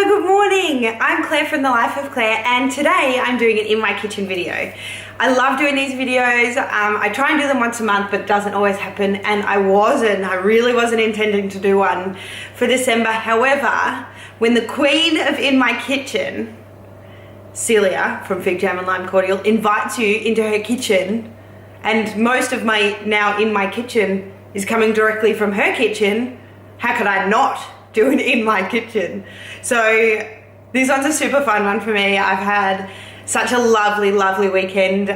Hello, good morning. I'm Claire from the Life of Clare, and today I'm doing an in my kitchen video. I love doing these videos. I try and do them once a month, but it doesn't always happen, and I really wasn't intending to do one for December. However, when the queen of In My Kitchen, Celia from Fig Jam and Lime Cordial, invites you into her kitchen, and most of my now in my kitchen is coming directly from her kitchen, how could I not do an in my kitchen? So this one's a super fun one for me. I've had such a lovely weekend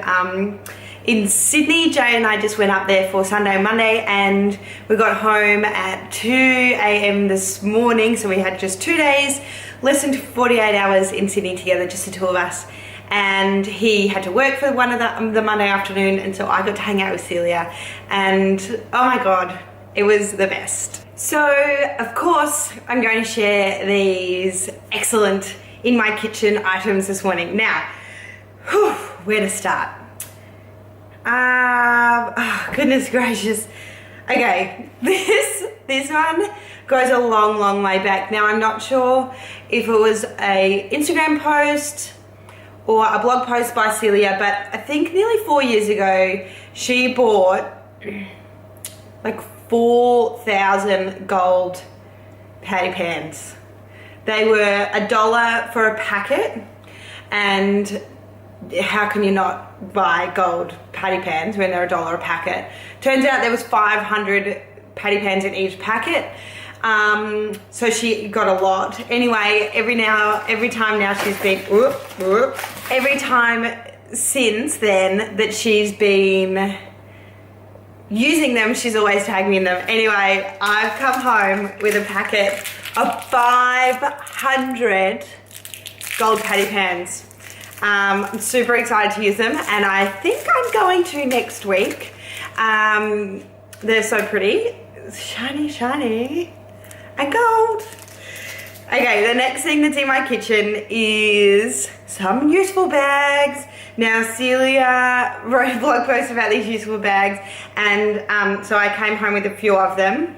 in Sydney. Jay and I just went up there for Sunday and Monday, and we got home at 2 a.m. this morning, so we had just 2 days, less than 48 hours in Sydney together, just the two of us. And he had to work for one of the Monday afternoon, and so I got to hang out with Celia, and oh my god, it was the best. So of course I'm going to share these excellent in my kitchen items this morning. Now, where to start? Oh, goodness gracious. Okay, this one goes a long way back. Now I'm not sure if it was a Instagram post or a blog post by Celia, but I think nearly 4 years ago she bought like 4,000 gold patty pans. They were $1 for a packet, and how can you not buy gold patty pans when they're $1 a packet? Turns out there was 500 patty pans in each packet. So she got a lot. Anyway, every time now she's been, every time since then that she's been using them, she's always tagged me in them. Anyway, I've come home with a packet of 500 gold patty pans. I'm super excited to use them, and I think I'm going to next week. They're so pretty, shiny and gold. Okay, the next thing that's in my kitchen is some useful bags. Now Celia wrote a blog post about these useful bags, and so I came home with a few of them.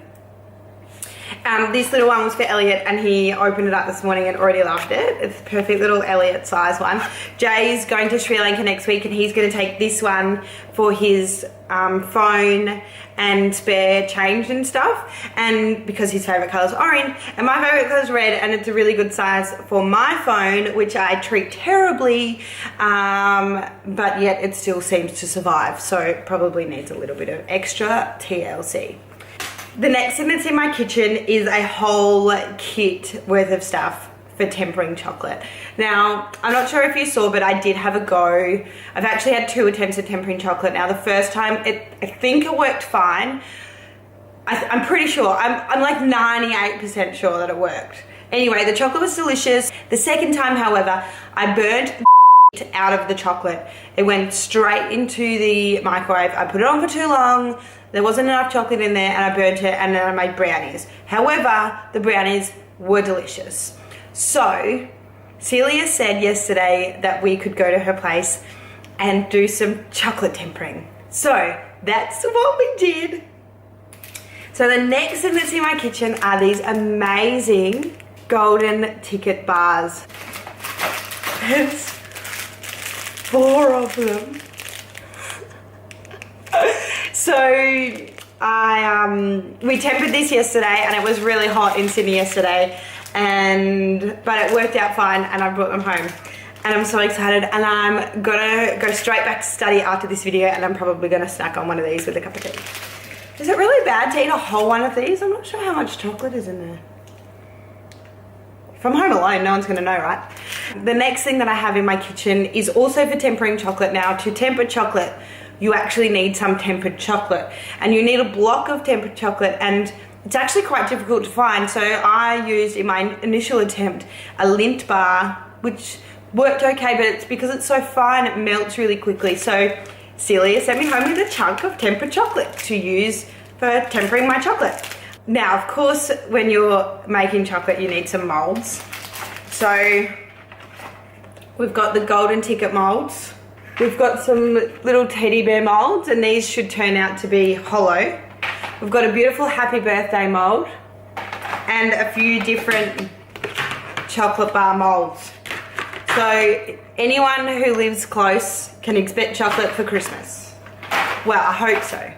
This little one was for Elliot, and he opened it up this morning and already loved it. It's a perfect little Elliot size one. Jay's going to Sri Lanka next week, and he's going to take this one for his phone and spare change and stuff, and because his favourite colour is orange and my favourite colour is red, and it's a really good size for my phone, which I treat terribly, but yet it still seems to survive, so it probably needs a little bit of extra TLC. The next thing that's in my kitchen is a whole kit worth of stuff for tempering chocolate. Now, I'm not sure if you saw, but I did have a go. I've actually had 2 attempts at tempering chocolate. Now, the first time, I think it worked fine. I'm pretty sure. I'm like 98% sure that it worked. Anyway, the chocolate was delicious. The second time, however, I burnt out of the chocolate. It went straight into the microwave. I put it on for too long. There wasn't enough chocolate in there, and I burnt it, and then I made brownies. However, the brownies were delicious. So Celia said yesterday that we could go to her place and do some chocolate tempering. So that's what we did. So the next thing that's in my kitchen are these amazing golden ticket bars. There's 4 of them. So we tempered this yesterday, and it was really hot in Sydney yesterday, but it worked out fine, and I brought them home, and I'm so excited, and I'm gonna go straight back to study after this video, and I'm probably gonna snack on one of these with a cup of tea. Is it really bad to eat a whole one of these? I'm not sure how much chocolate is in there. If I'm home alone, no one's gonna know, right? The next thing that I have in my kitchen is also for tempering chocolate. Now, to temper chocolate, you actually need some tempered chocolate, and you need a block of tempered chocolate, and it's actually quite difficult to find. So I used, in my initial attempt, a Lindt bar, which worked okay, but it's because it's so fine, it melts really quickly. So Celia sent me home with a chunk of tempered chocolate to use for tempering my chocolate. Now, of course, when you're making chocolate, you need some molds. So we've got the golden ticket molds. We've got some little teddy bear molds, and these should turn out to be hollow. We've got a beautiful happy birthday mold and a few different chocolate bar molds. So anyone who lives close can expect chocolate for Christmas. Well, I hope so.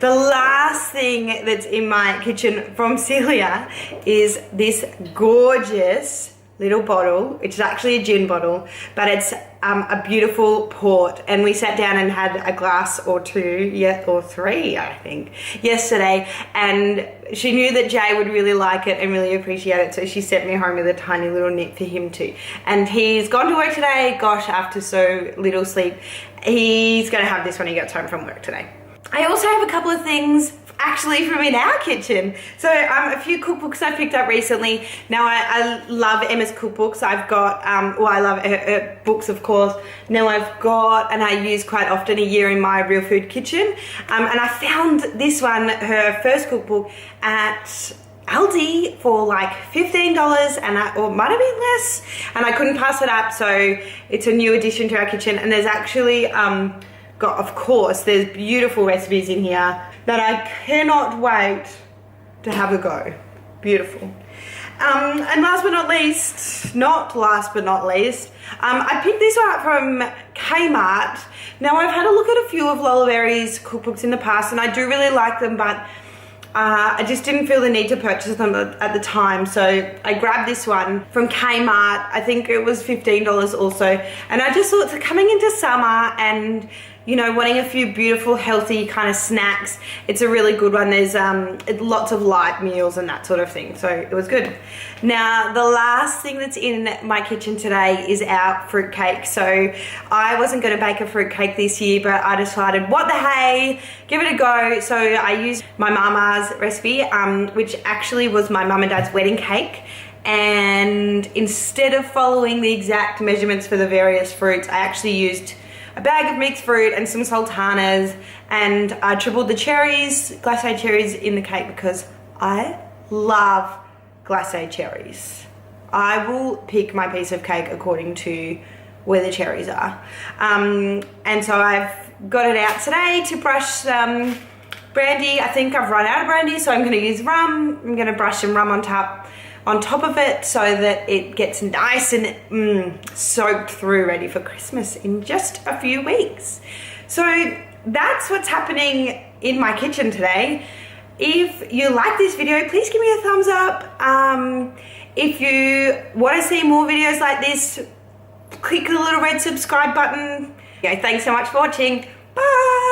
The last thing that's in my kitchen from Celia is this gorgeous little bottle, which is actually a gin bottle, but it's a beautiful port, and we sat down and had a glass or two, or three, I think, yesterday, and she knew that Jay would really like it and really appreciate it, so she sent me home with a tiny little nip for him too. And he's gone to work today. Gosh, after so little sleep, he's gonna have this when he gets home from work today. I also have a couple of things actually from in our kitchen. So a few cookbooks I picked up recently. Now I love Emma's cookbooks. I've got, well, I love her books, of course. Now I've got, and I use quite often, A Year in My Real Food Kitchen. And I found this one, her first cookbook, at Aldi for like $15, and or might have been less, and I couldn't pass it up, so it's a new addition to our kitchen. And there's actually of course, there's beautiful recipes in here that I cannot wait to have a go. Beautiful. And last but not least, I picked this one up from Kmart. Now I've had a look at a few of Lola Berry's cookbooks in the past, and I do really like them, but I just didn't feel the need to purchase them at the time, so I grabbed this one from Kmart. I think it was $15 also, and I just thought, coming into summer and, you know, wanting a few beautiful, healthy kind of snacks, it's a really good one. There's lots of light meals and that sort of thing, so it was good. Now, the last thing that's in my kitchen today is our fruitcake. So I wasn't going to bake a fruitcake this year, but I decided, what the hey, give it a go. So I used my mama's recipe, which actually was my mum and dad's wedding cake. And instead of following the exact measurements for the various fruits, I actually used a bag of mixed fruit and some sultanas, and I tripled the cherries, glacé cherries in the cake, because I love glacé cherries. I will pick my piece of cake according to where the cherries are. And so I've got it out today to brush some brandy. I think I've run out of brandy, so I'm going to use rum. I'm going to brush some rum on top of it so that it gets nice and soaked through, ready for Christmas in just a few weeks. So that's what's happening in my kitchen today. If you like this video, please give me a thumbs up. If you want to see more videos like this, click the little red subscribe button. Okay, thanks so much for watching. Bye.